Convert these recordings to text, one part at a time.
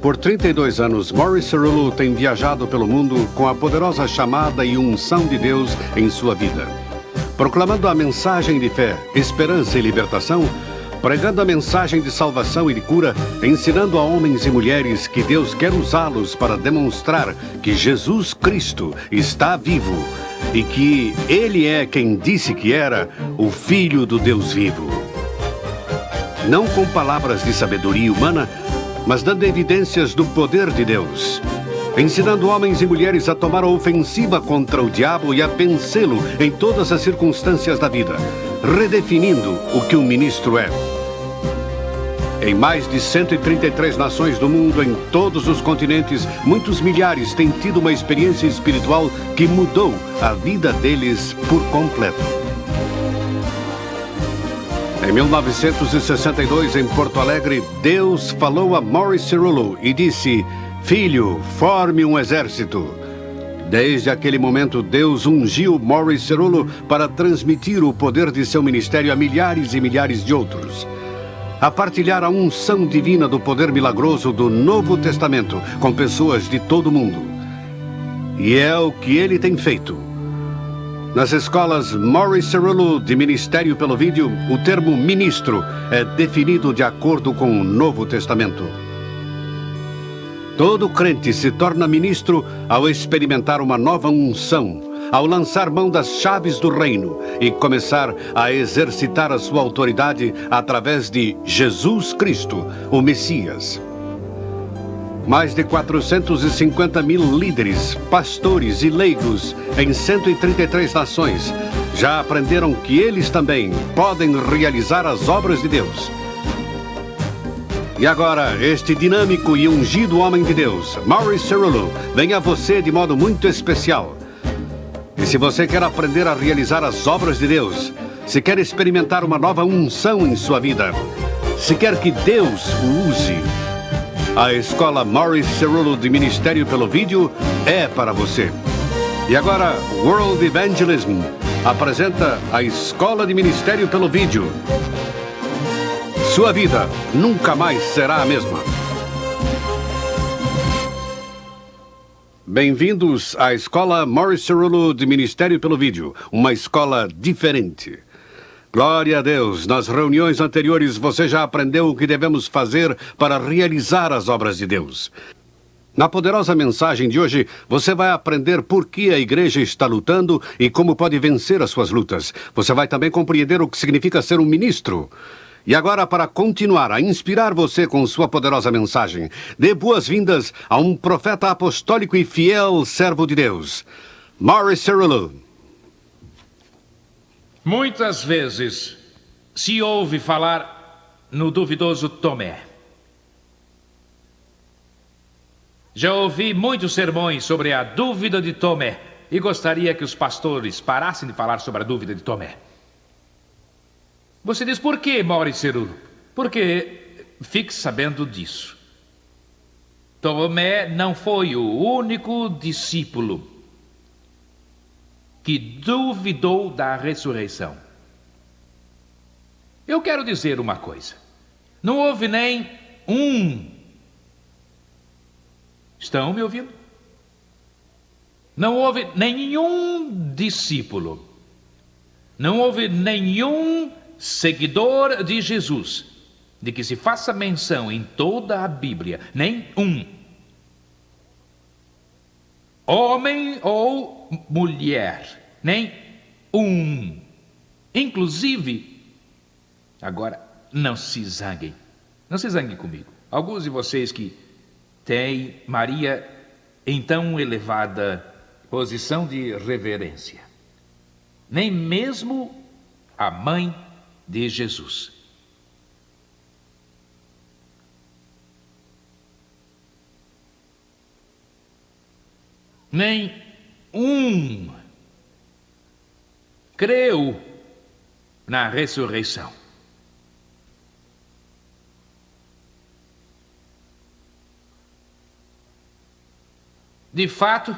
Por 32 anos, Morris Cerullo tem viajado pelo mundo com a poderosa chamada e unção de Deus em sua vida. Proclamando a mensagem de fé, esperança e libertação, pregando a mensagem de salvação e de cura, ensinando a homens e mulheres que Deus quer usá-los para demonstrar que Jesus Cristo está vivo e que Ele é quem disse que era o Filho do Deus vivo. Não com palavras de sabedoria humana, mas dando evidências do poder de Deus, ensinando homens e mulheres a tomar a ofensiva contra o diabo e a vencê-lo em todas as circunstâncias da vida, redefinindo o que um ministro é. Em mais de 133 nações do mundo, em todos os continentes, muitos milhares têm tido uma experiência espiritual que mudou a vida deles por completo. Em 1962, em Porto Alegre, Deus falou a Morris Cerullo e disse: "Filho, forme um exército." Desde aquele momento, Deus ungiu Morris Cerullo para transmitir o poder de seu ministério a milhares e milhares de outros. A partilhar a unção divina do poder milagroso do Novo Testamento com pessoas de todo o mundo. E é o que ele tem feito. Nas escolas Morris Cerullo de Ministério pelo Vídeo, o termo ministro é definido de acordo com o Novo Testamento. Todo crente se torna ministro ao experimentar uma nova unção, ao lançar mão das chaves do reino e começar a exercitar a sua autoridade através de Jesus Cristo, o Messias. Mais de 450 mil líderes, pastores e leigos em 133 nações já aprenderam que eles também podem realizar as obras de Deus. E agora, este dinâmico e ungido homem de Deus, Morris Cerullo, vem a você de modo muito especial. E se você quer aprender a realizar as obras de Deus, se quer experimentar uma nova unção em sua vida, se quer que Deus o use, a escola Morris Cerullo de Ministério pelo Vídeo é para você. E agora, World Evangelism apresenta a Escola de Ministério pelo Vídeo. Sua vida nunca mais será a mesma. Bem-vindos à Escola Morris Cerullo de Ministério pelo Vídeo, uma escola diferente. Glória a Deus, nas reuniões anteriores você já aprendeu o que devemos fazer para realizar as obras de Deus. Na poderosa mensagem de hoje, você vai aprender por que a igreja está lutando e como pode vencer as suas lutas. Você vai também compreender o que significa ser um ministro. E agora, para continuar a inspirar você com sua poderosa mensagem, dê boas-vindas a um profeta apostólico e fiel servo de Deus, Morris Cerullo. Muitas vezes se ouve falar no duvidoso Tomé. Já ouvi muitos sermões sobre a dúvida de Tomé e gostaria que os pastores parassem de falar sobre a dúvida de Tomé. Você diz, por que, Morris Cerullo? Porque fique sabendo disso. Tomé não foi o único discípulo que duvidou da ressurreição. Eu quero dizer uma coisa. Não houve nem um. Estão me ouvindo? Não houve nenhum discípulo. Não houve nenhum seguidor de Jesus, de que se faça menção em toda a Bíblia, nem um. Homem ou mulher, nem um. Inclusive, agora, não se zanguem comigo. Alguns de vocês que têm Maria em tão elevada posição de reverência, nem mesmo a mãe de Jesus. Nem um creu na ressurreição. De fato,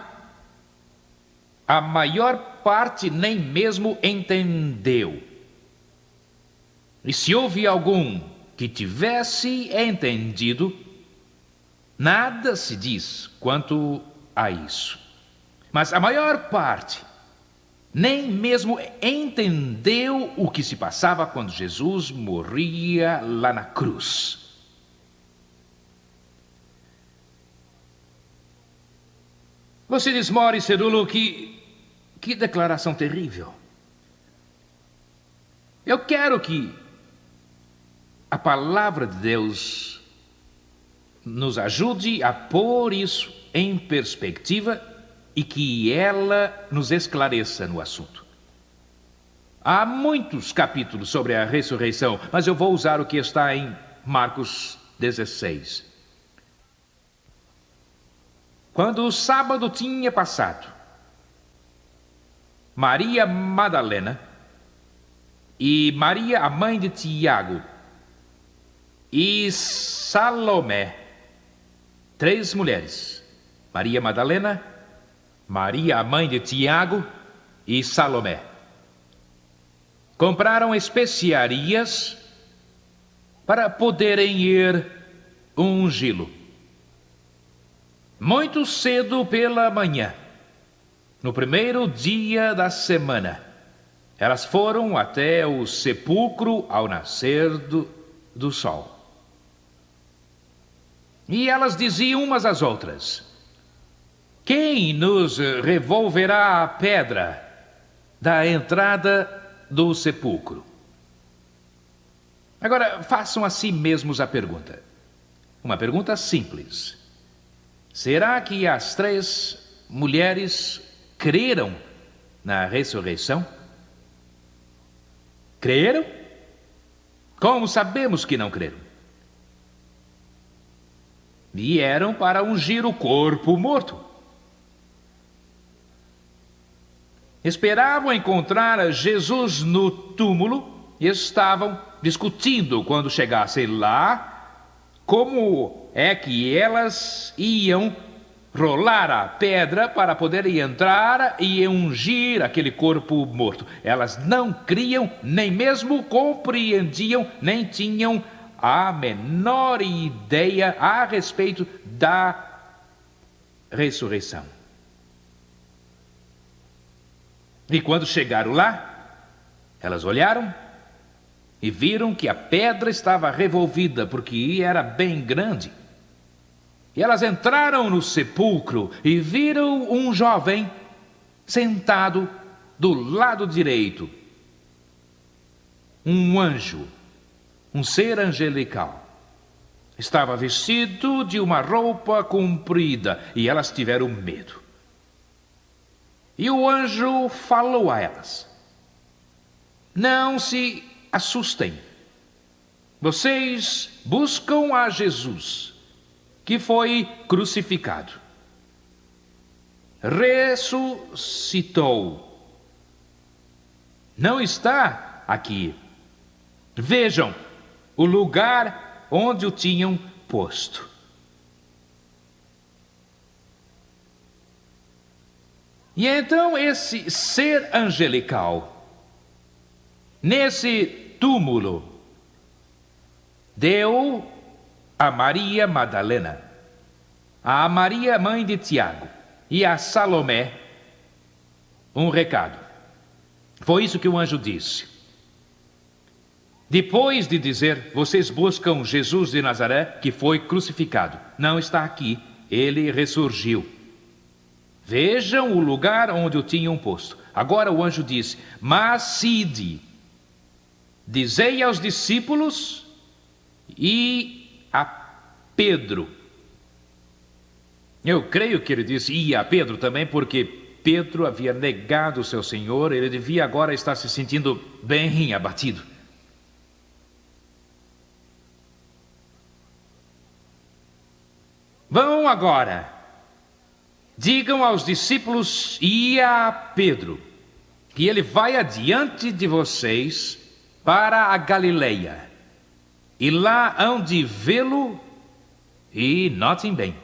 a maior parte nem mesmo entendeu. E se houve algum que tivesse entendido, Nada se diz quanto a isso. Mas a maior parte nem mesmo entendeu o que se passava quando Jesus morria lá na cruz. Você diz, Mori Cerulo, que declaração terrível. Eu quero que a palavra de Deus nos ajude a pôr isso em perspectiva e que ela nos esclareça no assunto. Há muitos capítulos sobre a ressurreição, mas eu vou usar o que está em Marcos 16. Quando o sábado tinha passado, Maria Madalena e Maria, a mãe de Tiago, e Salomé, 3 mulheres, Maria Madalena, Maria, a mãe de Tiago, e Salomé, compraram especiarias para poderem ir ungí-lo. Muito cedo pela manhã, no primeiro dia da semana, elas foram até o sepulcro ao nascer do sol. E elas diziam umas às outras: quem nos revolverá a pedra da entrada do sepulcro? Agora, façam a si mesmos a pergunta. Uma pergunta simples. Será que as 3 mulheres creram na ressurreição? Creram? Como sabemos que não creram? Vieram para ungir o corpo morto. Esperavam encontrar Jesus no túmulo e estavam discutindo quando chegassem lá como é que elas iam rolar a pedra para poderem entrar e ungir aquele corpo morto. Elas não criam, nem mesmo compreendiam, nem tinham a menor ideia a respeito da ressurreição. E quando chegaram lá, elas olharam e viram que a pedra estava revolvida, porque era bem grande. E elas entraram no sepulcro e viram um jovem sentado do lado direito. Um anjo, um ser angelical. Estava vestido de uma roupa comprida e elas tiveram medo. E o anjo falou a elas: não se assustem. Vocês buscam a Jesus, que foi crucificado. Ressuscitou. Não está aqui. Vejam o lugar onde o tinham posto. E então esse ser angelical, nesse túmulo, deu a Maria Madalena, a Maria, mãe de Tiago, e a Salomé um recado. Foi isso que o anjo disse. Depois de dizer: vocês buscam Jesus de Nazaré, que foi crucificado. Não está aqui, ele ressurgiu. Vejam o lugar onde o tinham posto. Agora o anjo disse: mas ide, dizei aos discípulos e a Pedro. Eu creio que ele disse e a Pedro também, porque Pedro havia negado o seu Senhor. Ele devia agora estar se sentindo bem abatido. Vão agora, digam aos discípulos e a Pedro que ele vai adiante de vocês para a Galileia, e lá hão de vê-lo, e notem bem,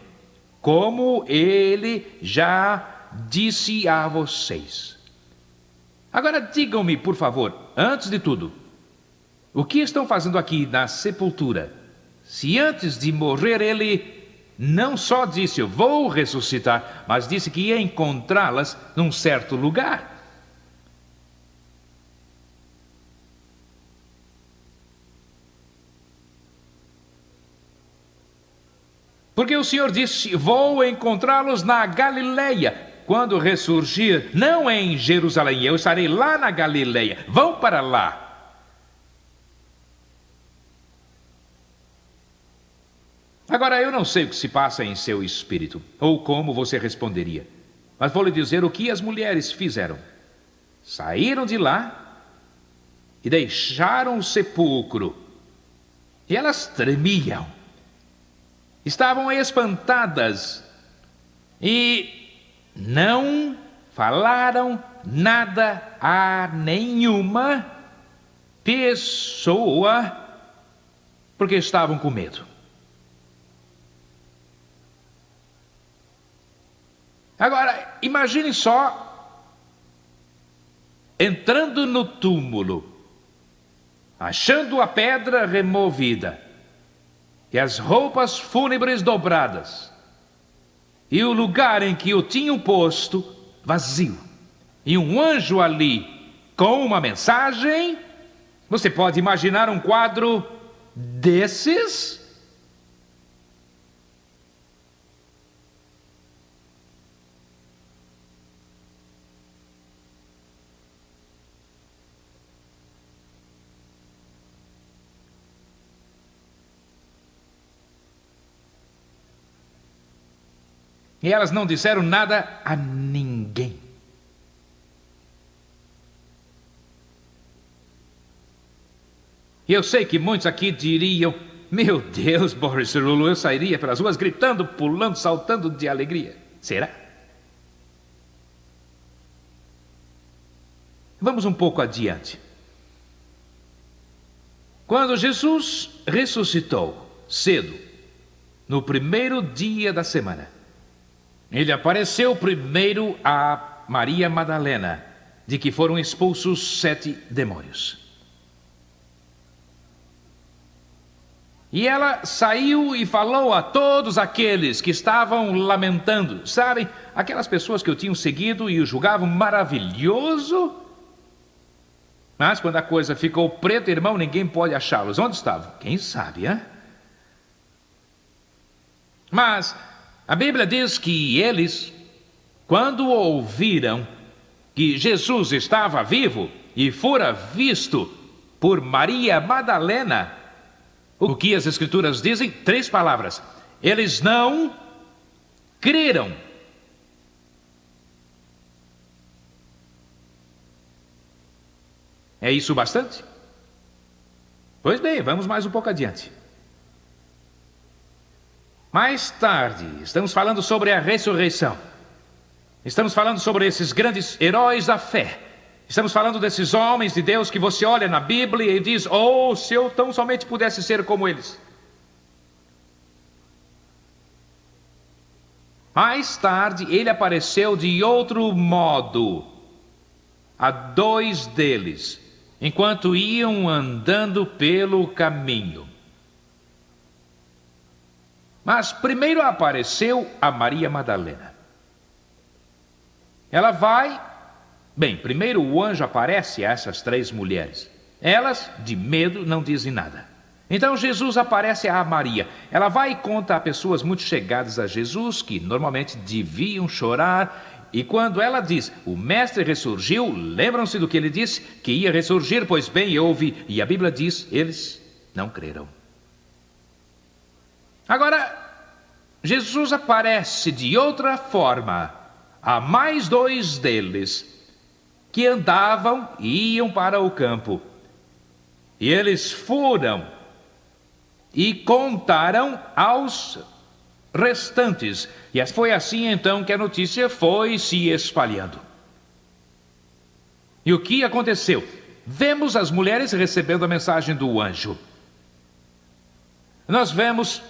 como ele já disse a vocês. Agora digam-me, por favor, antes de tudo, o que estão fazendo aqui na sepultura, se antes de morrer ele não só disse, eu vou ressuscitar, mas disse que ia encontrá-las num certo lugar. Porque o Senhor disse, vou encontrá-los na Galileia, quando ressurgir, não em Jerusalém, eu estarei lá na Galileia, vão para lá. Agora, eu não sei o que se passa em seu espírito, ou como você responderia, mas vou lhe dizer o que as mulheres fizeram. Saíram de lá e deixaram o sepulcro, e elas tremiam. Estavam espantadas e não falaram nada a nenhuma pessoa, porque estavam com medo. Agora, imagine só, entrando no túmulo, achando a pedra removida, e as roupas fúnebres dobradas, e o lugar em que o tinham posto vazio, e um anjo ali com uma mensagem. Você pode imaginar um quadro desses? E elas não disseram nada a ninguém. E eu sei que muitos aqui diriam, meu Deus, Boris Cerullo, eu sairia pelas ruas gritando, pulando, saltando de alegria. Será? Vamos um pouco adiante. Quando Jesus ressuscitou cedo, no primeiro dia da semana, ele apareceu primeiro a Maria Madalena, de que foram expulsos 7 demônios. E ela saiu e falou a todos aqueles que estavam lamentando. Sabem, aquelas pessoas que o tinham seguido e o julgavam maravilhoso. Mas quando a coisa ficou preta, irmão, ninguém pode achá-los. Onde estavam? Quem sabe, hein? Mas a Bíblia diz que eles, quando ouviram que Jesus estava vivo e fora visto por Maria Madalena, o que as Escrituras dizem? 3 palavras. Eles não creram. É isso bastante? Pois bem, vamos mais um pouco adiante. Mais tarde, estamos falando sobre a ressurreição. Estamos falando sobre esses grandes heróis da fé. Estamos falando desses homens de Deus que você olha na Bíblia e diz, oh, se eu tão somente pudesse ser como eles. Mais tarde, ele apareceu de outro modo a 2 deles, enquanto iam andando pelo caminho. Mas primeiro apareceu a Maria Madalena. Ela vai... Bem, primeiro o anjo aparece a essas 3 mulheres. Elas, de medo, não dizem nada. Então Jesus aparece a Maria. Ela vai e conta a pessoas muito chegadas a Jesus, que normalmente deviam chorar. E quando ela diz, o mestre ressurgiu, lembram-se do que ele disse? Que ia ressurgir, pois bem, eu ouvi. E a Bíblia diz, eles não creram. Agora, Jesus aparece de outra forma a mais 2 deles que andavam e iam para o campo. E eles foram e contaram aos restantes. E foi assim então que a notícia foi se espalhando. E o que aconteceu? Vemos as mulheres recebendo a mensagem do anjo. Nós vemos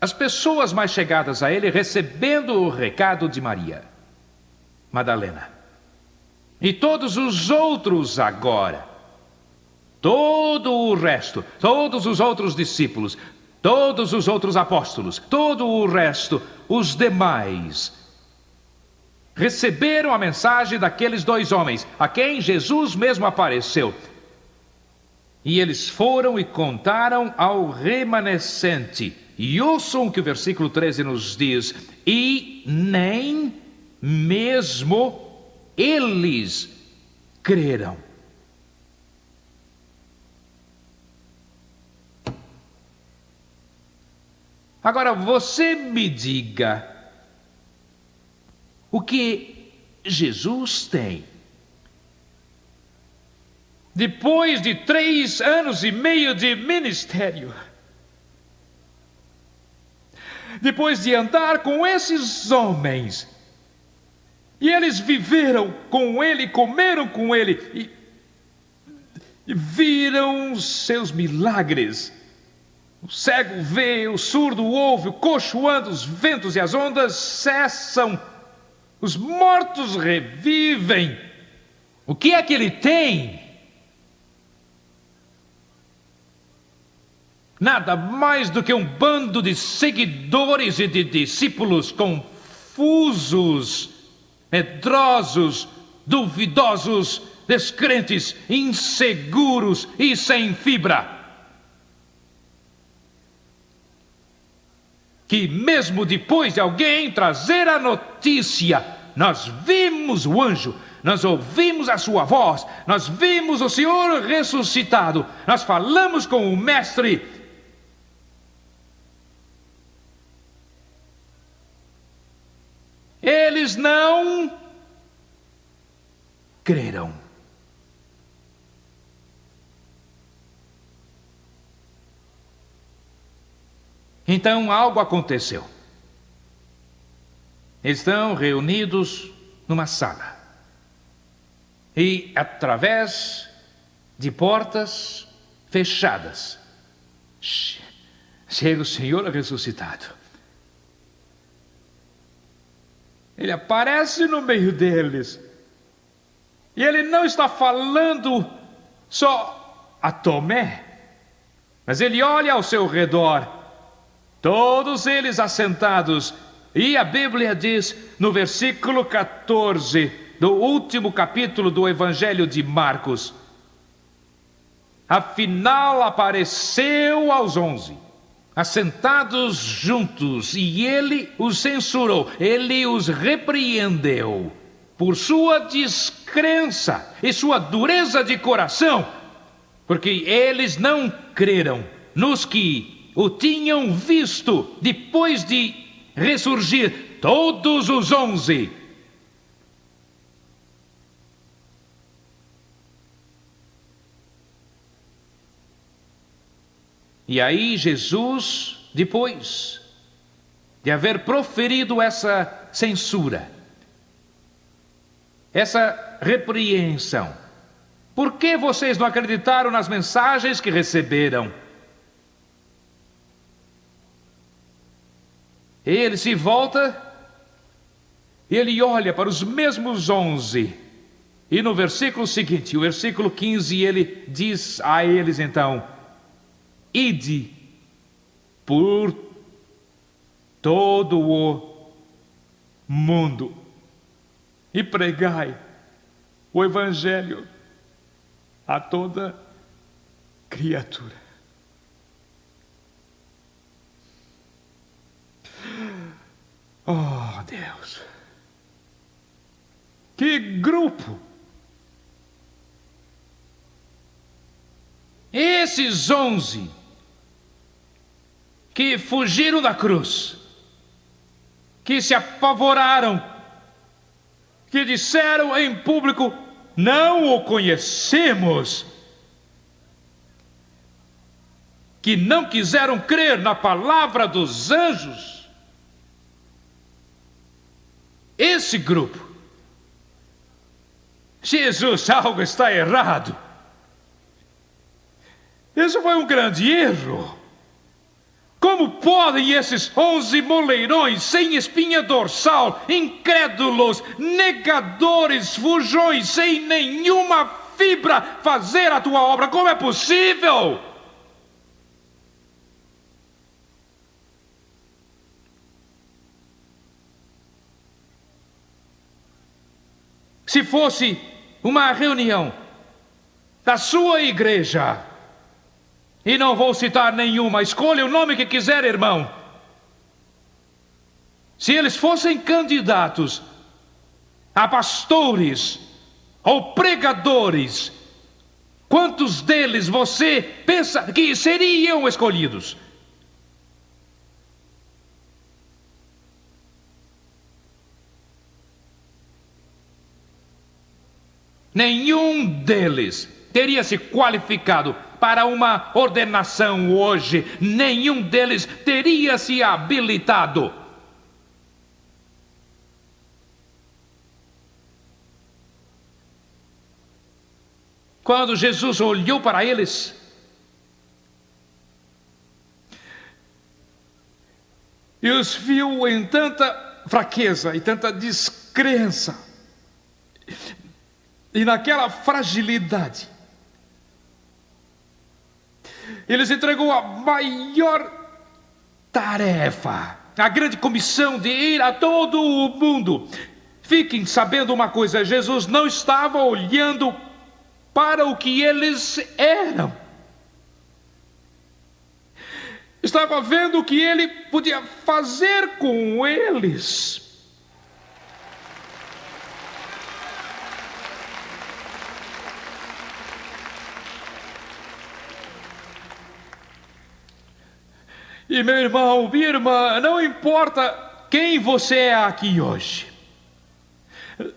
as pessoas mais chegadas a ele recebendo o recado de Maria Madalena. E todos os outros agora, todo o resto, todos os outros discípulos, todos os outros apóstolos, todo o resto, os demais, receberam a mensagem daqueles 2 homens, a quem Jesus mesmo apareceu. E eles foram e contaram ao remanescente. E ouçam o que o versículo 13 nos diz: e nem mesmo eles creram. Agora você me diga, o que Jesus tem? Depois de 3 anos e meio de ministério, depois de andar com esses homens, e eles viveram com ele, comeram com ele, e viram seus milagres. O cego vê, o surdo ouve, o coxo anda, os ventos e as ondas cessam, os mortos revivem. O que é que ele tem? Nada mais do que um bando de seguidores e de discípulos confusos, medrosos, duvidosos, descrentes, inseguros e sem fibra. Que mesmo depois de alguém trazer a notícia, nós vimos o anjo, nós ouvimos a sua voz, nós vimos o Senhor ressuscitado, nós falamos com o Mestre, eles não creram. Então algo aconteceu. Eles estão reunidos numa sala. E através de portas fechadas, chega o Senhor ressuscitado. Ele aparece no meio deles. E ele não está falando só a Tomé, mas ele olha ao seu redor. Todos eles assentados. E a Bíblia diz no versículo 14 do último capítulo do Evangelho de Marcos: afinal apareceu aos 11, assentados juntos, e ele os censurou, ele os repreendeu por sua descrença e sua dureza de coração, porque eles não creram nos que o tinham visto depois de ressurgir, todos os 11. E aí Jesus, depois de haver proferido essa censura, essa repreensão, por que vocês não acreditaram nas mensagens que receberam? Ele se volta e ele olha para os mesmos 11. E no versículo seguinte, o versículo 15, ele diz a eles então: ide por todo o mundo e pregai o Evangelho a toda criatura. Oh, Deus! Que grupo! Esses 11 que fugiram da cruz, que se apavoraram, que disseram em público: não o conhecemos, que não quiseram crer na palavra dos anjos. Esse grupo, Jesus, algo está errado. Isso foi um grande erro. Como podem esses 11 moleirões sem espinha dorsal, incrédulos, negadores, fujões, sem nenhuma fibra, fazer a tua obra? Como é possível? se fosse uma reunião da sua igreja, e não vou citar nenhuma, escolha o nome que quiser, irmão. Se eles fossem candidatos a pastores ou pregadores, quantos deles você pensa que seriam escolhidos? Nenhum deles teria se qualificado para uma ordenação hoje. Nenhum deles teria se habilitado. Quando Jesus olhou para eles, e os viu em tanta fraqueza e tanta descrença, e naquela fragilidade, eles entregou a maior tarefa, a grande comissão de ir a todo o mundo. Fiquem sabendo uma coisa: Jesus não estava olhando para o que eles eram, estava vendo o que ele podia fazer com eles. E meu irmão, minha irmã, não importa quem você é aqui hoje,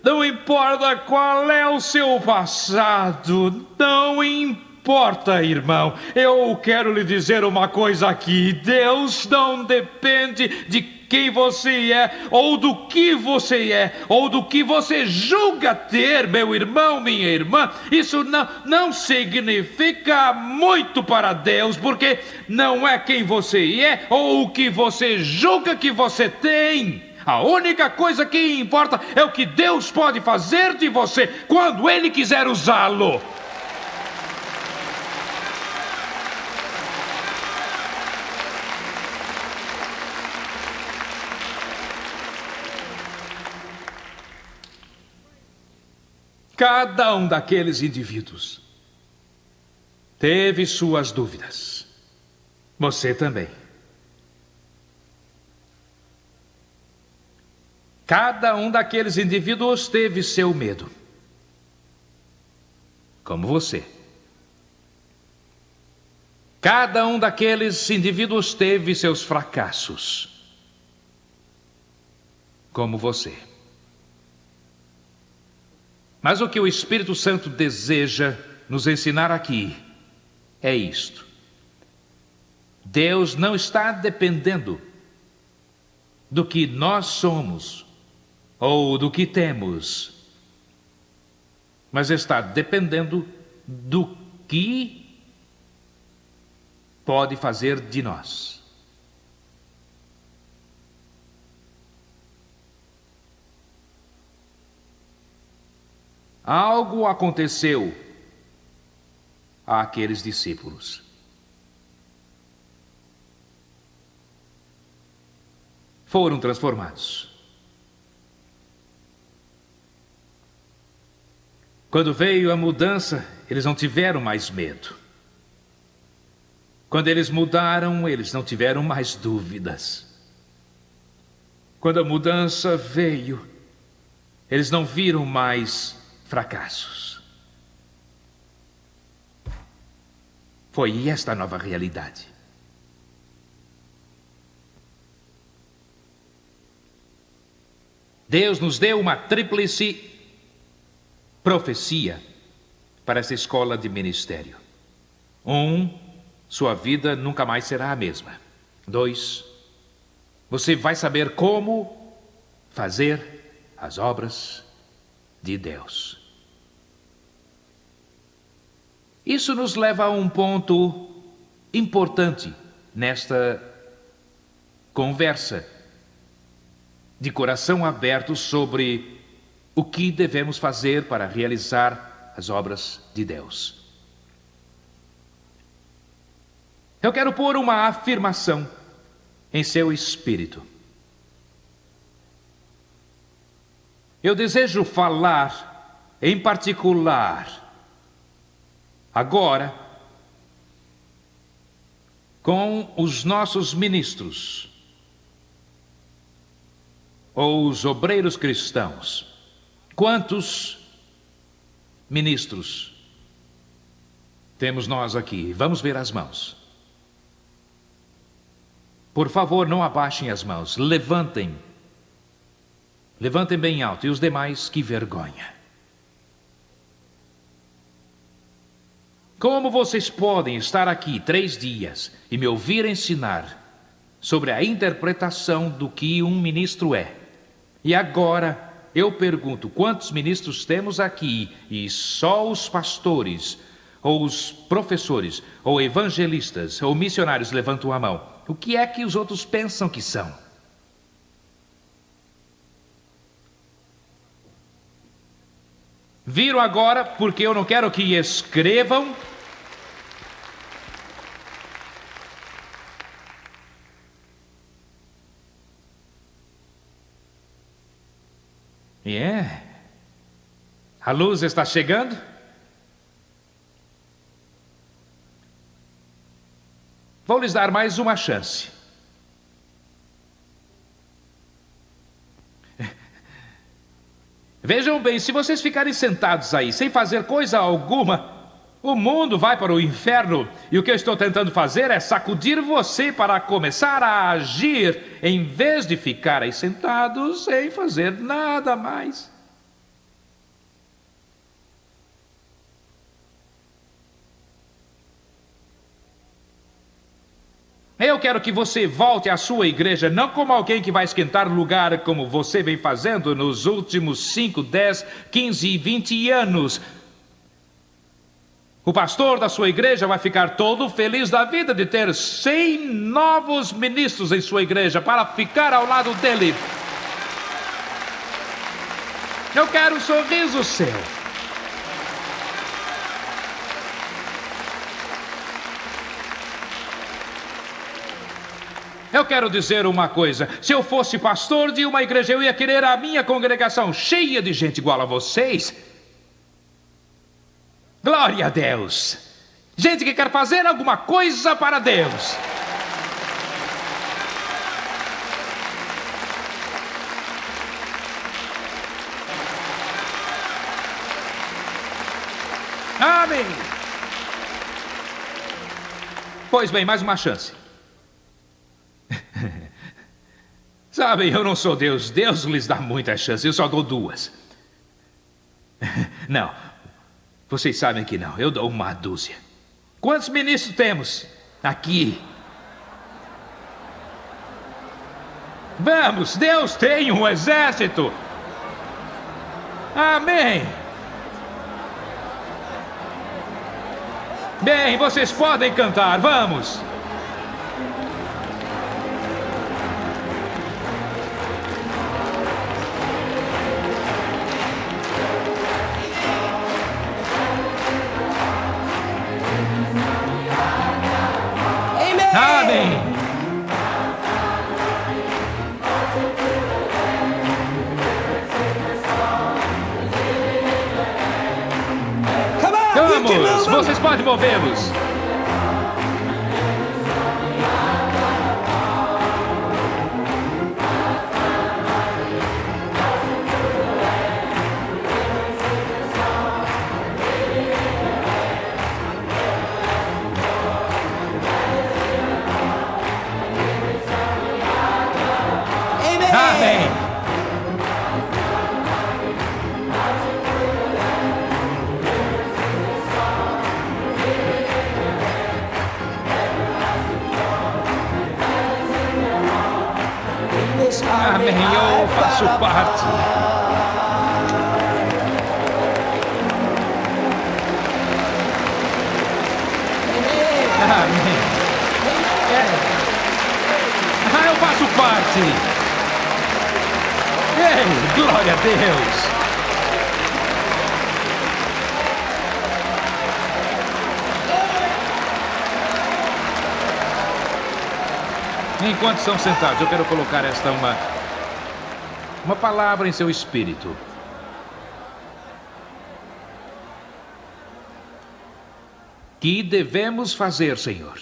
não importa qual é o seu passado, não importa, irmão. Eu quero lhe dizer uma coisa aqui: Deus não depende de quem você é, ou do que você é, ou do que você julga ter, meu irmão, minha irmã. Isso não significa muito para Deus, porque não é quem você é, ou o que você julga que você tem. A única coisa que importa é o que Deus pode fazer de você quando Ele quiser usá-lo. Cada um daqueles indivíduos teve suas dúvidas. Você também. Cada um daqueles indivíduos teve seu medo, como você. Cada um daqueles indivíduos teve seus fracassos, como você. Mas o que o Espírito Santo deseja nos ensinar aqui é isto: Deus não está dependendo do que nós somos ou do que temos, mas está dependendo do que pode fazer de nós. Algo aconteceu àqueles discípulos. Foram transformados. Quando veio a mudança, eles não tiveram mais medo. Quando eles mudaram, eles não tiveram mais dúvidas. Quando a mudança veio, eles não viram mais fracassos. Foi esta a nova realidade. Deus nos deu uma tríplice profecia para essa escola de ministério. 1, sua vida nunca mais será a mesma. 2, você vai saber como fazer as obras de Deus. Isso nos leva a um ponto importante nesta conversa de coração aberto sobre o que devemos fazer para realizar as obras de Deus. Eu quero pôr uma afirmação em seu espírito. Eu desejo falar em particular, agora, com os nossos ministros, ou os obreiros cristãos. Quantos ministros temos nós aqui? Vamos ver as mãos. Por favor, não abaixem as mãos. Levantem. Levantem bem alto. E os demais, que vergonha. Como vocês podem estar aqui 3 dias e me ouvir ensinar sobre a interpretação do que um ministro é? E agora eu pergunto, quantos ministros temos aqui e só os pastores, ou os professores, ou evangelistas, ou missionários levantam a mão? O que é que os outros pensam que são? Viram agora, porque eu não quero que escrevam. A luz está chegando? Vou lhes dar mais uma chance. Vejam bem, se vocês ficarem sentados aí sem fazer coisa alguma, o mundo vai para o inferno. E o que eu estou tentando fazer é sacudir você para começar a agir, em vez de ficar aí sentados sem fazer nada mais. Eu quero que você volte à sua igreja, não como alguém que vai esquentar lugar como você vem fazendo nos últimos 5, 10, 15 e 20 anos. O pastor da sua igreja vai ficar todo feliz da vida de ter 100 novos ministros em sua igreja para ficar ao lado dele. Eu quero um sorriso seu. Eu quero dizer uma coisa, se eu fosse pastor de uma igreja, eu ia querer a minha congregação cheia de gente igual a vocês. Glória a Deus! Gente que quer fazer alguma coisa para Deus. Amém! Pois bem, mais uma chance. Sabem, eu não sou Deus. Deus lhes dá muitas chances, eu só dou 2. Não, vocês sabem que não, eu dou 1 dúzia. Quantos ministros temos aqui? Vamos, Deus tem um exército. Amém. Bem, vocês podem cantar, vamos. Amém. Vamos, vocês podem movê-los. Amém. Amém, eu faço parte. Amém. Eu faço parte. Ei, glória a Deus. Enquanto estão sentados, eu quero colocar uma palavra em seu espírito. Que devemos fazer, Senhor?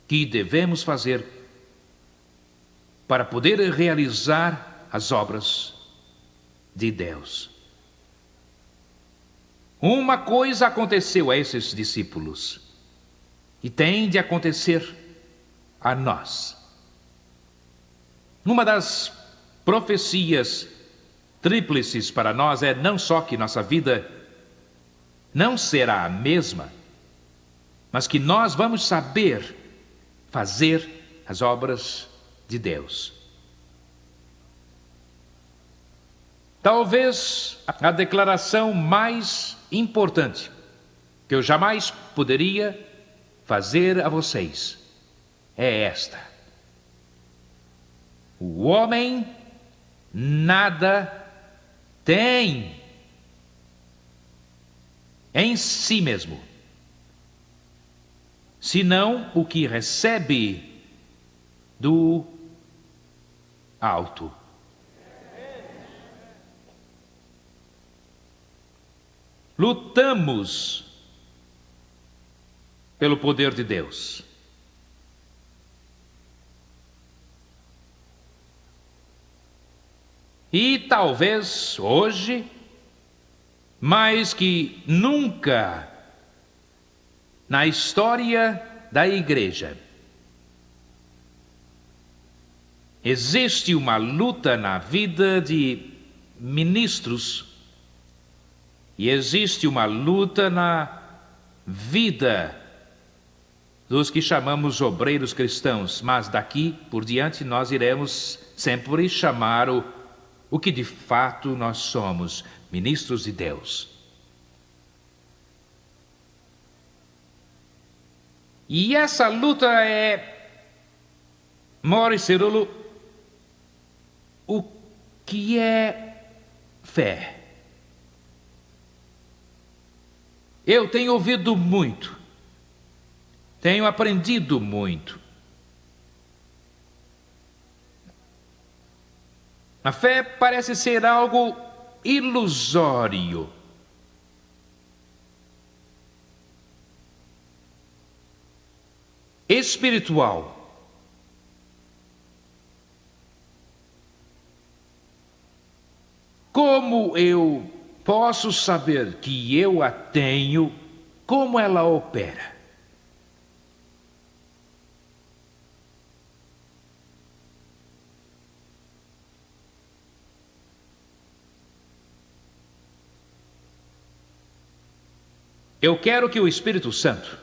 Que devemos fazer para poder realizar as obras de Deus? Uma coisa aconteceu a esses discípulos e tem de acontecer a nós. Uma das profecias tríplices para nós é não só que nossa vida não será a mesma, mas que nós vamos saber fazer as obras de Deus. Talvez a declaração mais importante que eu jamais poderia fazer a vocês é esta: o homem nada tem em si mesmo, senão o que recebe do alto. Lutamos pelo poder de Deus. E talvez hoje, mais que nunca na história da igreja, existe uma luta na vida de ministros e existe uma luta na vida dos que chamamos obreiros cristãos, mas daqui por diante nós iremos sempre chamar o que de fato nós somos, ministros de Deus. E essa luta Mauro Cirulo, o que é fé? Eu tenho ouvido muito, tenho aprendido muito. A fé parece ser algo ilusório. Espiritual. Como eu posso saber que eu a tenho? Como ela opera? Eu quero que o Espírito Santo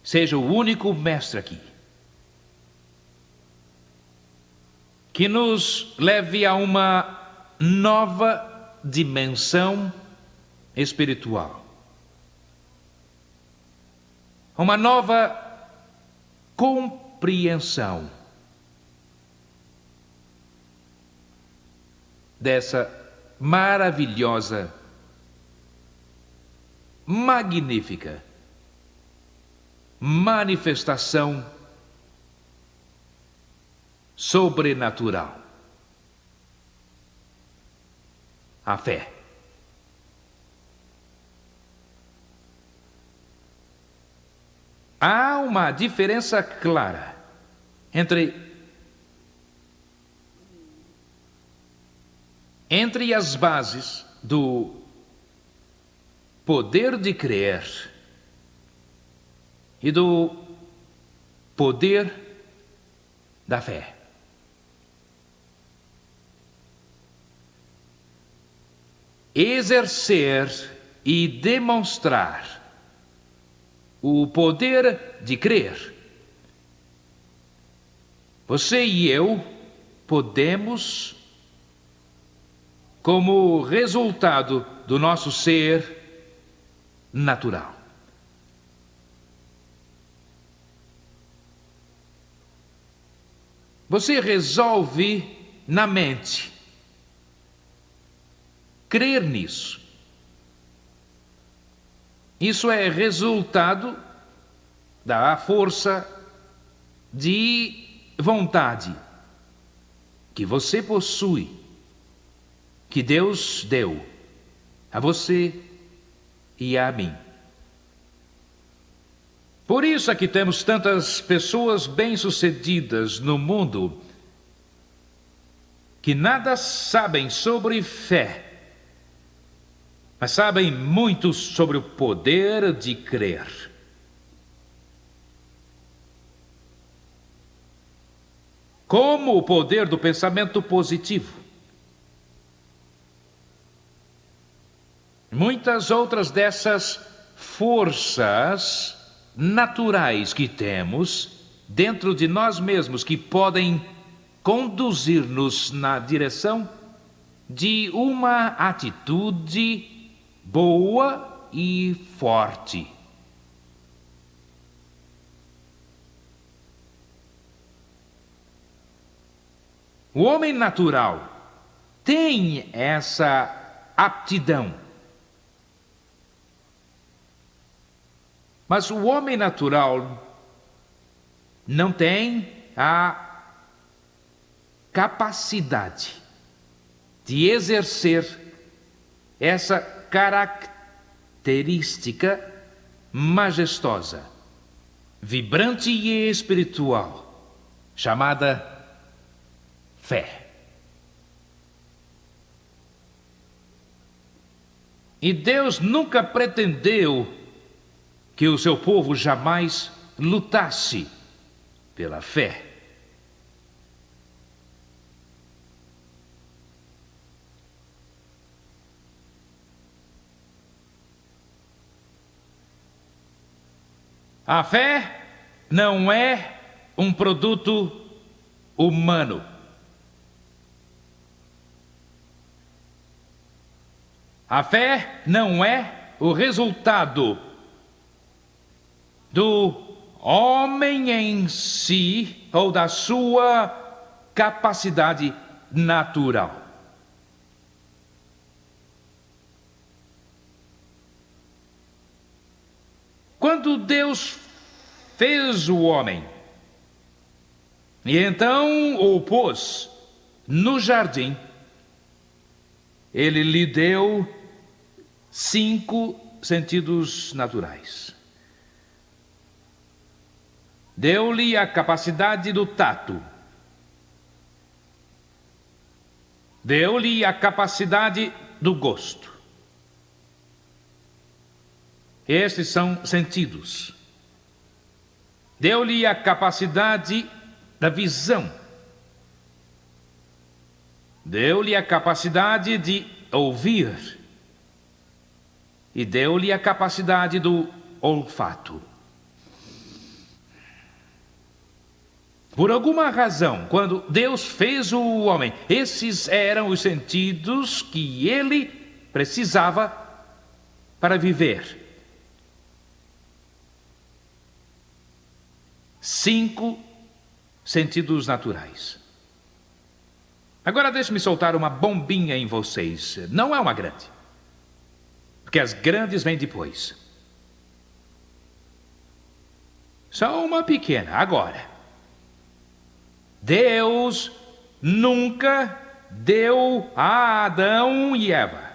seja o único mestre aqui, que nos leve a uma nova dimensão espiritual, uma nova compreensão dessa maravilhosa, magnífica manifestação sobrenatural, a fé. Há uma diferença clara entre as bases do poder de crer e do poder da fé. Exercer e demonstrar o poder de crer. Você e eu podemos, como resultado do nosso ser natural. Você resolve na mente crer nisso. Isso é resultado da força de vontade que você possui, que Deus deu a você e a mim. Por isso é que temos tantas pessoas bem-sucedidas no mundo que nada sabem sobre fé, mas sabem muito sobre o poder de crer. Como o poder do pensamento positivo. Muitas outras dessas forças naturais que temos dentro de nós mesmos que podem conduzir-nos na direção de uma atitude boa e forte. O homem natural tem essa aptidão. Mas o homem natural não tem a capacidade de exercer essa característica majestosa, vibrante e espiritual, chamada fé. E Deus nunca pretendeu que o seu povo jamais lutasse pela fé. A fé não é um produto humano. A fé não é o resultado do homem em si ou da sua capacidade natural. Quando Deus fez o homem e então o pôs no jardim, ele lhe deu 5 sentidos naturais. Deu-lhe a capacidade do tato. Deu-lhe a capacidade do gosto. Estes são sentidos. Deu-lhe a capacidade da visão. Deu-lhe a capacidade de ouvir. E deu-lhe a capacidade do olfato. Por alguma razão, quando Deus fez o homem, esses eram os sentidos que ele precisava para viver. 5 sentidos naturais. Agora deixe-me soltar uma bombinha em vocês. Não é uma grande, porque as grandes vêm depois. Só uma pequena. Agora, Deus nunca deu a Adão e Eva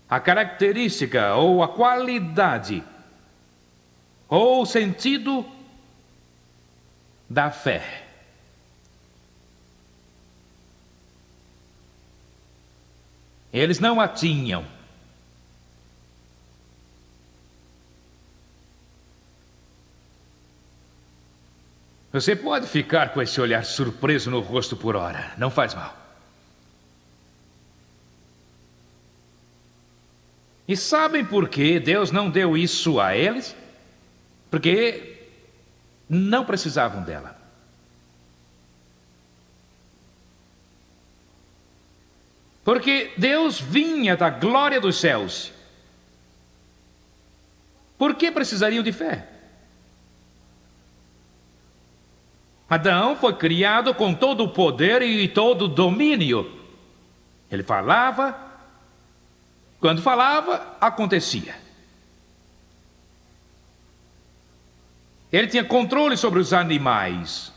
a característica ou a qualidade ou o sentido da fé. Eles não a tinham. Você pode ficar com esse olhar surpreso no rosto por hora, não faz mal. E sabem por que Deus não deu isso a eles? Porque não precisavam dela. Porque Deus vinha da glória dos céus. Por que precisariam de fé? Adão foi criado com todo o poder e todo o domínio. Ele falava, quando falava, acontecia. Ele tinha controle sobre os animais.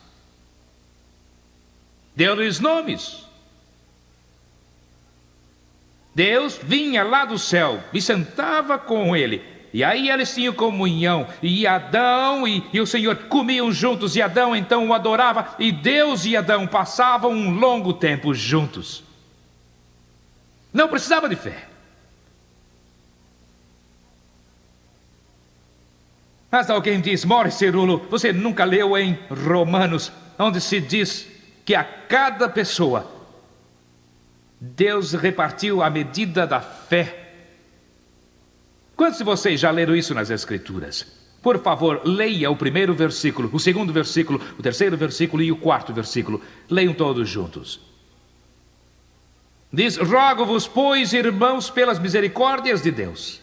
Deu-lhes nomes. Deus vinha lá do céu e sentava com ele. E aí eles tinham comunhão. E Adão e o Senhor comiam juntos. E Adão então o adorava. E Deus e Adão passavam um longo tempo juntos. Não precisava de fé. Mas alguém diz: Morris Cerulo, você nunca leu em Romanos, onde se diz que a cada pessoa Deus repartiu a medida da fé? Quantos de vocês já leram isso nas Escrituras? Por favor, leia o primeiro versículo, o segundo versículo, o terceiro versículo e o quarto versículo. Leiam todos juntos. Diz: rogo-vos, pois, irmãos, pelas misericórdias de Deus.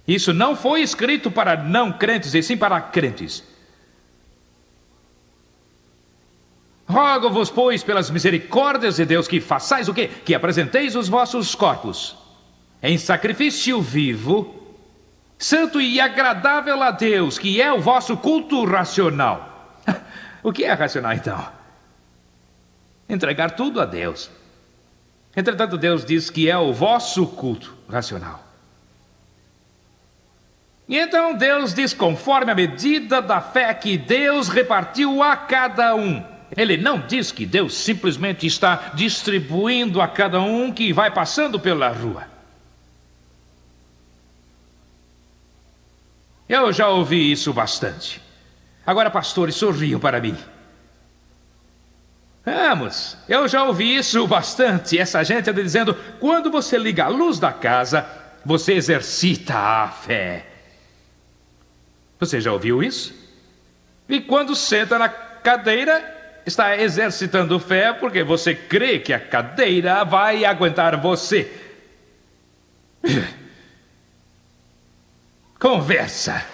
Isso não foi escrito para não crentes, e sim para crentes. Rogo-vos, pois, pelas misericórdias de Deus, que façais o quê? Que apresenteis os vossos corpos em sacrifício vivo, santo e agradável a Deus, que é o vosso culto racional. O que é racional, então? Entregar tudo a Deus. Entretanto, Deus diz que é o vosso culto racional. E então Deus diz: conforme a medida da fé que Deus repartiu a cada um. Ele não diz que Deus simplesmente está distribuindo a cada um que vai passando pela rua. Eu já ouvi isso bastante. Agora, pastores, sorriam para mim. Vamos, eu já ouvi isso bastante. Essa gente anda dizendo: quando você liga a luz da casa, você exercita a fé. Você já ouviu isso? E quando senta na cadeira, está exercitando fé porque você crê que a cadeira vai aguentar você. Conversa.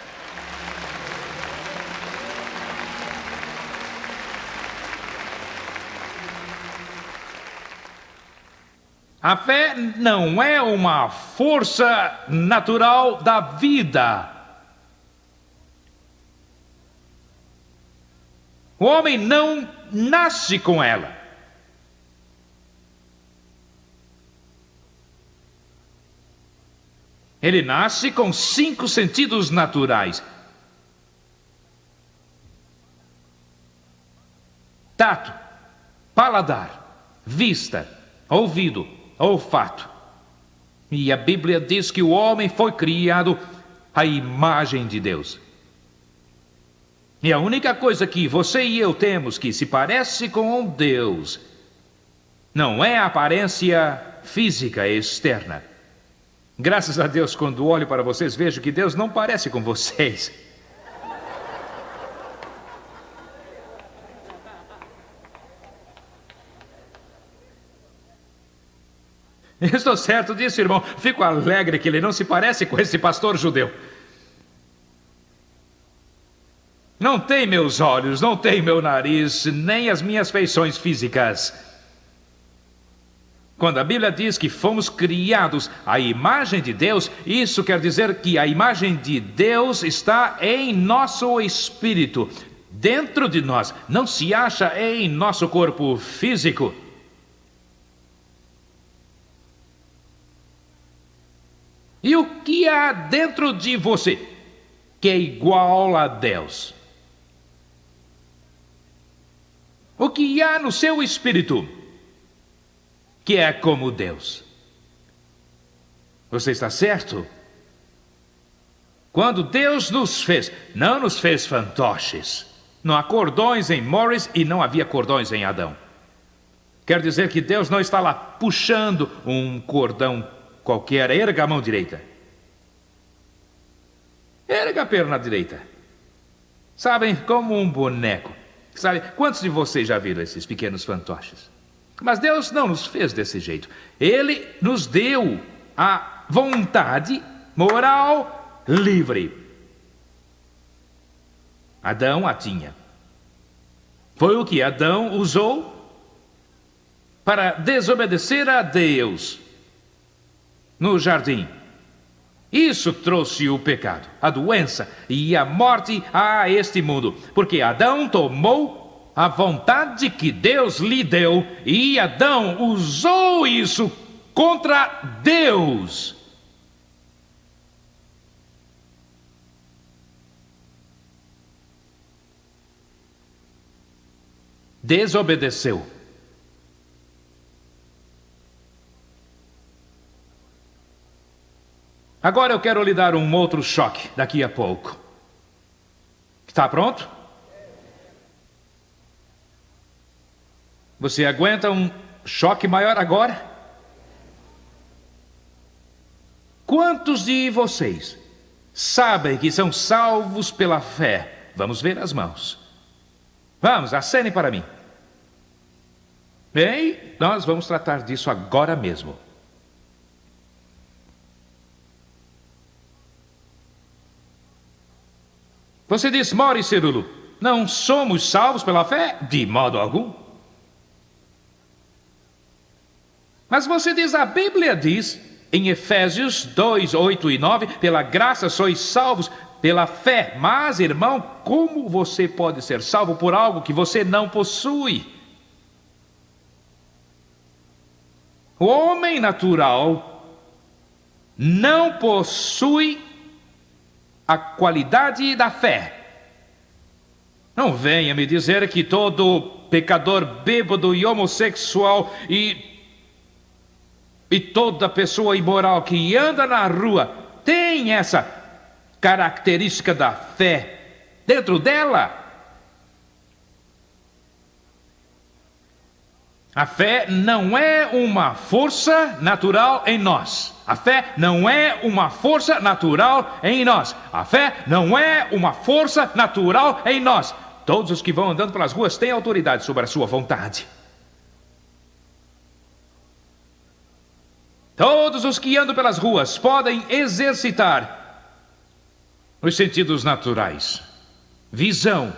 A fé não é uma força natural da vida. O homem não nasce com ela. Ele nasce com 5 sentidos naturais: tato, paladar, vista, ouvido, olfato. E a Bíblia diz que o homem foi criado à imagem de Deus. E a única coisa que você e eu temos que se parece com Deus não é a aparência física externa. Graças a Deus, quando olho para vocês, vejo que Deus não parece com vocês. Estou certo disso, irmão. Fico alegre que ele não se parece com esse pastor judeu. Não tem meus olhos, não tem meu nariz, nem as minhas feições físicas. Quando a Bíblia diz que fomos criados à imagem de Deus, isso quer dizer que a imagem de Deus está em nosso espírito, dentro de nós, não se acha em nosso corpo físico. E o que há dentro de você que é igual a Deus? O que há no seu espírito que é como Deus? Você está certo? Quando Deus nos fez, não nos fez fantoches. Não há cordões em Morris e não havia cordões em Adão. Quer dizer que Deus não está lá puxando um cordão qualquer. Erga a mão direita. Erga a perna direita. Sabem, como um boneco. Sabe, quantos de vocês já viram esses pequenos fantoches? Mas Deus não nos fez desse jeito. Ele nos deu a vontade moral livre. Adão a tinha. Foi o que Adão usou para desobedecer a Deus no jardim. Isso trouxe o pecado, a doença e a morte a este mundo, porque Adão tomou a vontade que Deus lhe deu e Adão usou isso contra Deus. Desobedeceu. Agora eu quero lhe dar um outro choque daqui a pouco. Está pronto? Você aguenta um choque maior agora? Quantos de vocês sabem que são salvos pela fé? Vamos ver as mãos. Vamos, acene para mim. Bem, nós vamos tratar disso agora mesmo. Você diz, Mauri Cerulo, não somos salvos pela fé? De modo algum. Mas você diz, a Bíblia diz, em Efésios 2, 8 e 9, pela graça sois salvos pela fé. Mas, irmão, como você pode ser salvo por algo que você não possui? O homem natural não possui a qualidade da fé. Não venha me dizer que todo pecador bêbado e homossexual e toda pessoa imoral que anda na rua tem essa característica da fé dentro dela. A fé não é uma força natural em nós. A fé não é uma força natural em nós. A fé não é uma força natural em nós. Todos os que vão andando pelas ruas têm autoridade sobre a sua vontade. Todos os que andam pelas ruas podem exercitar os sentidos naturais: visão,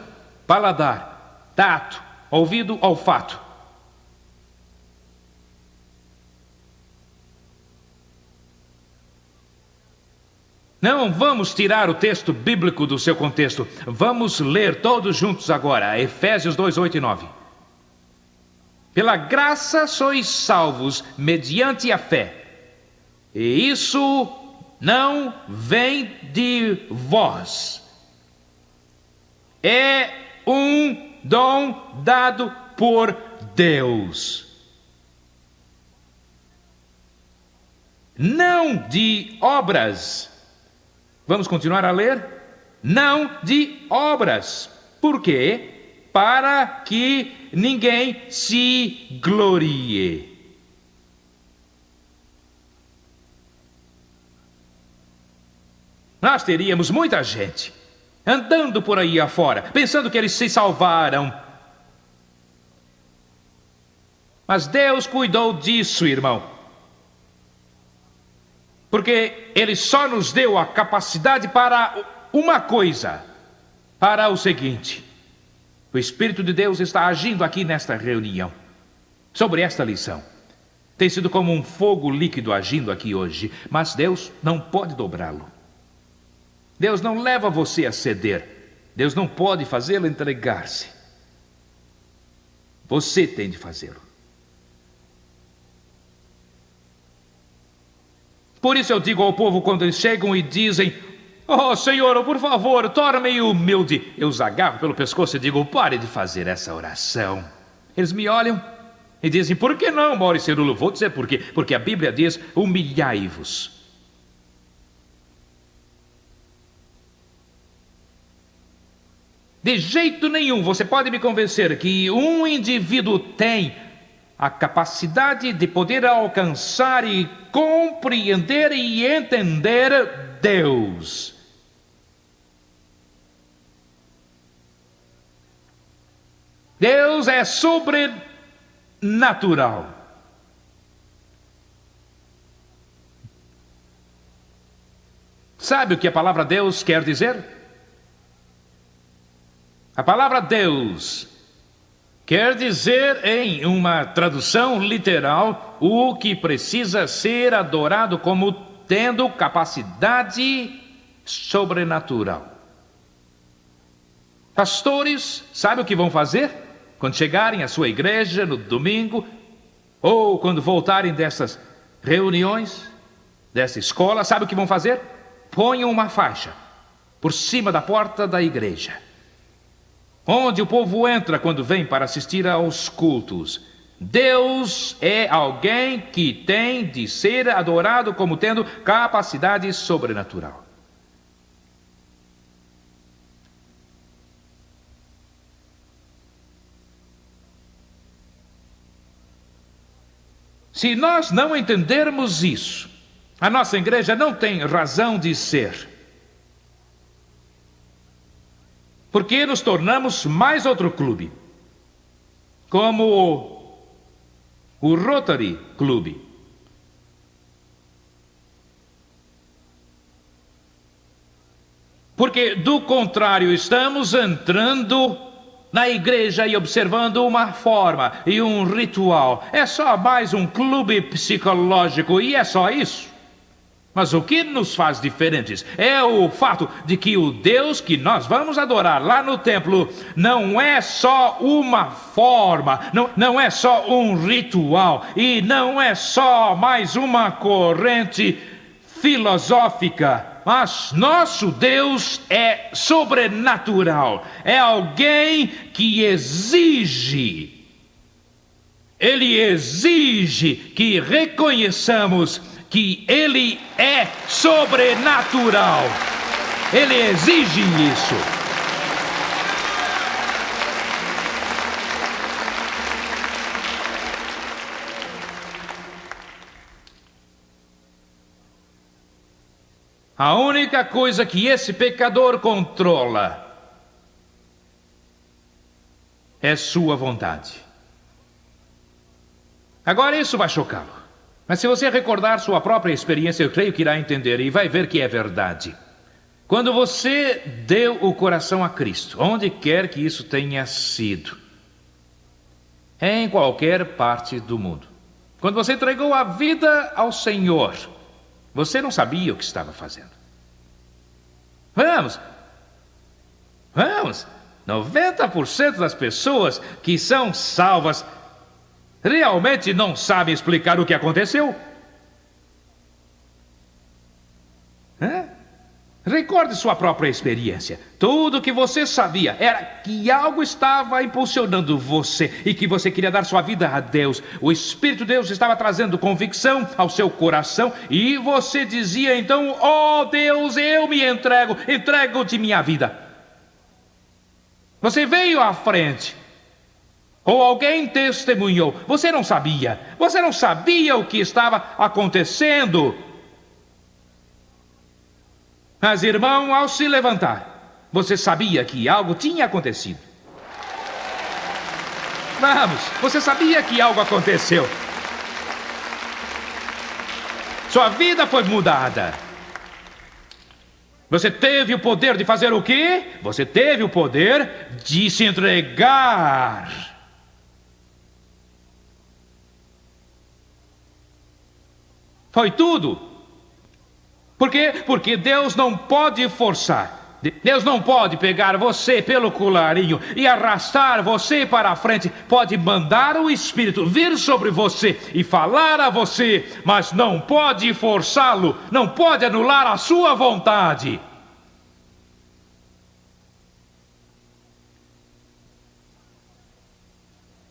paladar, tato, ouvido, olfato. Não vamos tirar o texto bíblico do seu contexto. Vamos ler todos juntos agora, Efésios 2, 8 e 9. Pela graça sois salvos mediante a fé. E isso não vem de vós. É um dom dado por Deus. Não de obras. Vamos continuar a ler? Não de obras. Por quê? Para que ninguém se glorie. Nós teríamos muita gente andando por aí afora, pensando que eles se salvaram. Mas Deus cuidou disso, irmão. Porque Ele só nos deu a capacidade para uma coisa, para o seguinte: o Espírito de Deus está agindo aqui nesta reunião, sobre esta lição. Tem sido como um fogo líquido agindo aqui hoje, mas Deus não pode dobrá-lo. Deus não leva você a ceder. Deus não pode fazê-lo entregar-se. Você tem de fazê-lo. Por isso eu digo ao povo quando eles chegam e dizem: oh Senhor, por favor, torna-me humilde. Eu os agarro pelo pescoço e digo: pare de fazer essa oração. Eles me olham e dizem: por que não, Mauri Cerulo? Vou dizer por quê. Porque a Bíblia diz: humilhai-vos. De jeito nenhum você pode me convencer que um indivíduo tem a capacidade de poder alcançar e compreender e entender Deus. Deus é sobrenatural. Sabe o que a palavra Deus quer dizer? A palavra Deus quer dizer, em uma tradução literal, o que precisa ser adorado como tendo capacidade sobrenatural. Pastores, sabe o que vão fazer? Quando chegarem à sua igreja no domingo, ou quando voltarem dessas reuniões dessa escola, sabe o que vão fazer? Ponham uma faixa por cima da porta da igreja, onde o povo entra quando vem para assistir aos cultos. Deus é alguém que tem de ser adorado como tendo capacidade sobrenatural. Se nós não entendermos isso, a nossa igreja não tem razão de ser. Porque nos tornamos mais outro clube, como o Rotary Club. Porque, do contrário, estamos entrando na igreja e observando uma forma e um ritual. É só mais um clube psicológico e é só isso. Mas o que nos faz diferentes é o fato de que o Deus que nós vamos adorar lá no templo não é só uma forma, não é só um ritual e não é só mais uma corrente filosófica. Mas nosso Deus é sobrenatural, é alguém que exige, ele exige que reconheçamos que ele é sobrenatural. Ele exige isso. A única coisa que esse pecador controla é sua vontade. Agora isso vai chocá-lo. Mas se você recordar sua própria experiência, eu creio que irá entender e vai ver que é verdade. Quando você deu o coração a Cristo, onde quer que isso tenha sido, em qualquer parte do mundo, quando você entregou a vida ao Senhor, você não sabia o que estava fazendo. Vamos, 90% das pessoas que são salvas realmente não sabem explicar o que aconteceu. Recorde sua própria experiência. Tudo o que você sabia era que algo estava impulsionando você e que você queria dar sua vida a Deus. O Espírito de Deus estava trazendo convicção ao seu coração e você dizia então: oh Deus, eu me entrego-te minha vida. Você veio à frente. Ou alguém testemunhou. Você não sabia o que estava acontecendo. Mas, irmão, ao se levantar, você sabia que algo tinha acontecido. Você sabia que algo aconteceu. Sua vida foi mudada. Você teve o poder de fazer o quê? Você teve o poder de se entregar. Foi tudo. Por quê? Porque Deus não pode forçar. Deus não pode pegar você pelo colarinho e arrastar você para a frente. Pode mandar o Espírito vir sobre você e falar a você, mas não pode forçá-lo, não pode anular a sua vontade.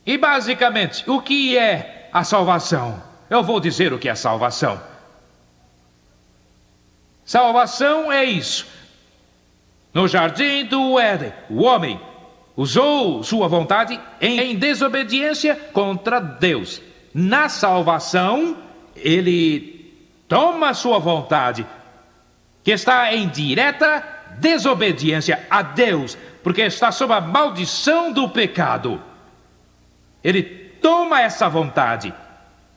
E basicamente, o que é a salvação? Eu vou dizer o que é salvação. Salvação é isso. No jardim do Éden, o homem usou sua vontade em desobediência contra Deus. Na salvação, ele toma sua vontade, que está em direta desobediência a Deus, porque está sob a maldição do pecado. Ele toma essa vontade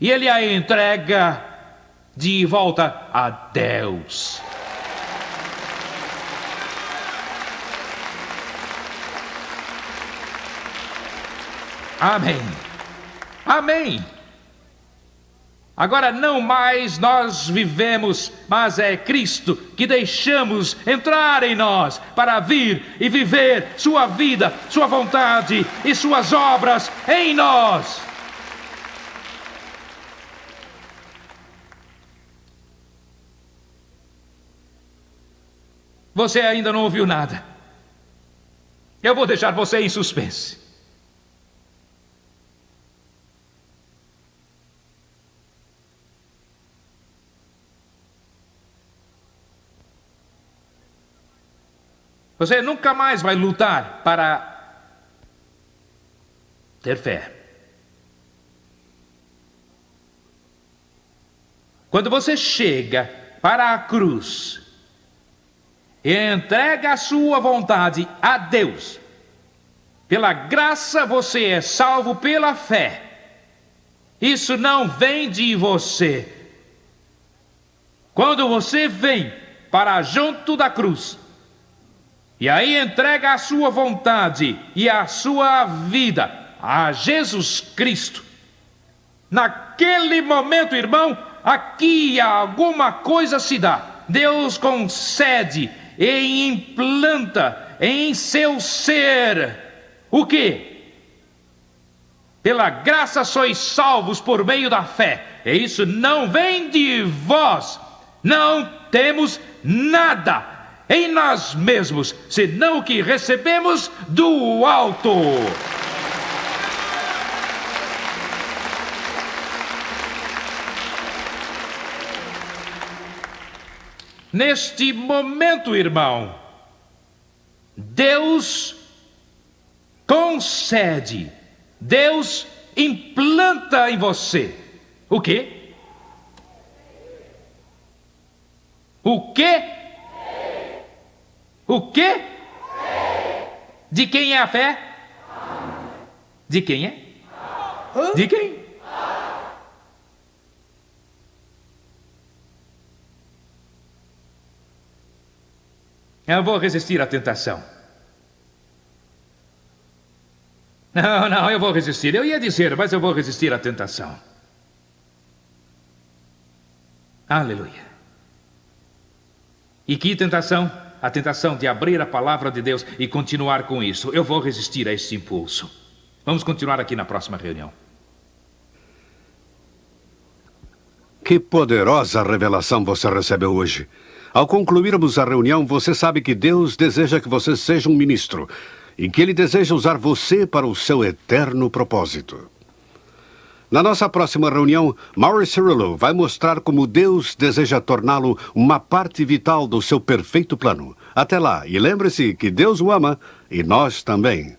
e ele a entrega de volta a Deus. Amém. Amém. Agora não mais nós vivemos, mas é Cristo que deixamos entrar em nós para vir e viver sua vida, sua vontade e suas obras em nós. Você ainda não ouviu nada. Eu vou deixar você em suspense. Você nunca mais vai lutar para ter fé. Quando você chega para a cruz e entrega a sua vontade a Deus, pela graça você é salvo pela fé. Isso não vem de você. Quando você vem para junto da cruz, e aí entrega a sua vontade e a sua vida a Jesus Cristo, naquele momento, irmão, aqui alguma coisa se dá. Deus concede e implanta em seu ser o quê? Pela graça sois salvos por meio da fé. E isso não vem de vós. Não temos nada em nós mesmos, senão o que recebemos do alto. Neste momento, irmão, Deus concede, Deus implanta em você o quê? O quê? O quê? De quem é a fé? De quem é? De quem? Eu vou resistir à tentação. Não, eu vou resistir. Eu ia dizer, mas eu vou resistir à tentação. Aleluia. E que tentação? A tentação de abrir a palavra de Deus e continuar com isso. Eu vou resistir a esse impulso. Vamos continuar aqui na próxima reunião. Que poderosa revelação você recebeu hoje. Ao concluirmos a reunião, você sabe que Deus deseja que você seja um ministro e que Ele deseja usar você para o seu eterno propósito. Na nossa próxima reunião, Maurice Cirillo vai mostrar como Deus deseja torná-lo uma parte vital do seu perfeito plano. Até lá, e lembre-se que Deus o ama e nós também.